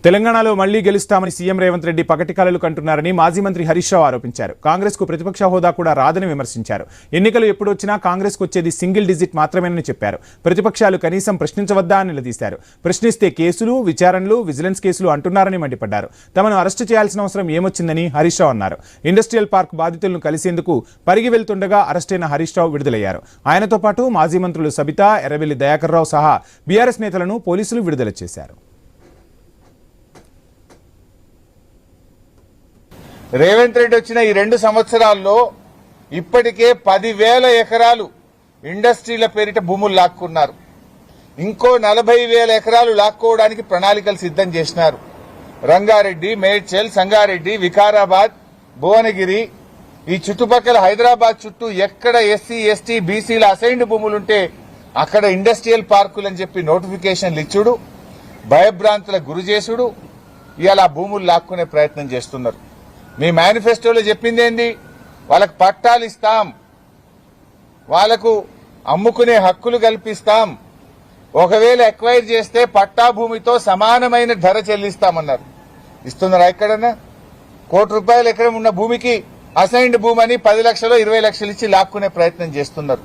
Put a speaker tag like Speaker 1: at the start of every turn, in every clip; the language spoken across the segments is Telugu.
Speaker 1: తెలంగాణలో మళ్లీ గెలుస్తామని సీఎం రేవంత్ రెడ్డి పగటి కలలు కంటున్నారని మాజీ మంత్రి హరీష్ రావు ఆరోపించారు. కాంగ్రెస్ కు ప్రతిపక్ష హోదా కూడా రాదని విమర్శించారు. ఎన్నికలు ఎప్పుడొచ్చినా కాంగ్రెస్ కు వచ్చేది సింగిల్ డిజిట్ మాత్రమేనని చెప్పారు. ప్రతిపక్షాలు కనీసం ప్రశ్నించవద్దా అని నిలదీశారు. ప్రశ్నిస్తే కేసులు, విచారణలు, విజిలెన్స్ కేసులు అంటున్నారని మండిపడ్డారు. తమను అరెస్టు చేయాల్సిన అవసరం ఏమొచ్చిందని హరీష్ రావు అన్నారు. ఇండస్ట్రియల్ పార్క్ బాధితులను కలిసేందుకు పరిగి వెళ్తుండగా అరెస్టైన హరీష్ రావు విడుదలయ్యారు. ఆయనతో పాటు మాజీ మంత్రులు సబితా, ఎర్రబెల్లి దయాకర్ రావు సహా బీఆర్ఎస్ నేతలను పోలీసులు విడుదల చేశారు.
Speaker 2: రేవంత్ రెడ్డి వచ్చిన ఈ 2 సంవత్సరాల్లో ఇప్పటికే 10,000 ఎకరాలు ఇండస్ట్రీల పేరిట భూములు లాక్కున్నారు. ఇంకో 40,000 ఎకరాలు లాక్కోవడానికి ప్రణాళికలు సిద్ధం చేసినారు. రంగారెడ్డి, మేడ్చల్, సంగారెడ్డి, వికారాబాద్, భువనగిరి, ఈ చుట్టుపక్కల హైదరాబాద్ చుట్టూ ఎక్కడ ఎస్సీ, ఎస్టీ, బీసీల అసైన్డ్ భూములుంటే అక్కడ ఇండస్ట్రియల్ పార్కులని చెప్పి నోటిఫికేషన్లు ఇచ్చుడు, భయభ్రాంతులకు గురి చేసుడు, ఇవాళ భూములు లాక్కునే ప్రయత్నం చేస్తున్నారు. మీ మేనిఫెస్టోలో చెప్పింది ఏంది? వాళ్ళకు పట్టాలు ఇస్తాం, వాళ్లకు అమ్ముకునే హక్కులు కల్పిస్తాం, ఒకవేళ ఎక్వైర్ చేస్తే పట్టా భూమితో సమానమైన ధర చెల్లిస్తామన్నారు. ఇస్తున్నారా? ఎక్కడన్నా ₹1,00,00,000 ఎకరం ఉన్న భూమికి అసైన్డ్ భూమి అని 10 లక్షలు, 20 లక్షలు ఇచ్చి లాక్కునే ప్రయత్నం చేస్తున్నారు.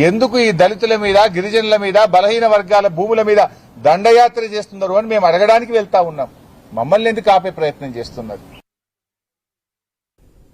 Speaker 2: ఎందుకు ఈ దళితుల మీద, గిరిజనుల మీద, బలహీన వర్గాల భూముల మీద దండయాత్ర చేస్తున్నారు అని మేము అడగడానికి వెళ్తా ఉన్నాం. మమ్మల్ని ఎందుకు ఆపే ప్రయత్నం చేస్తున్నారు?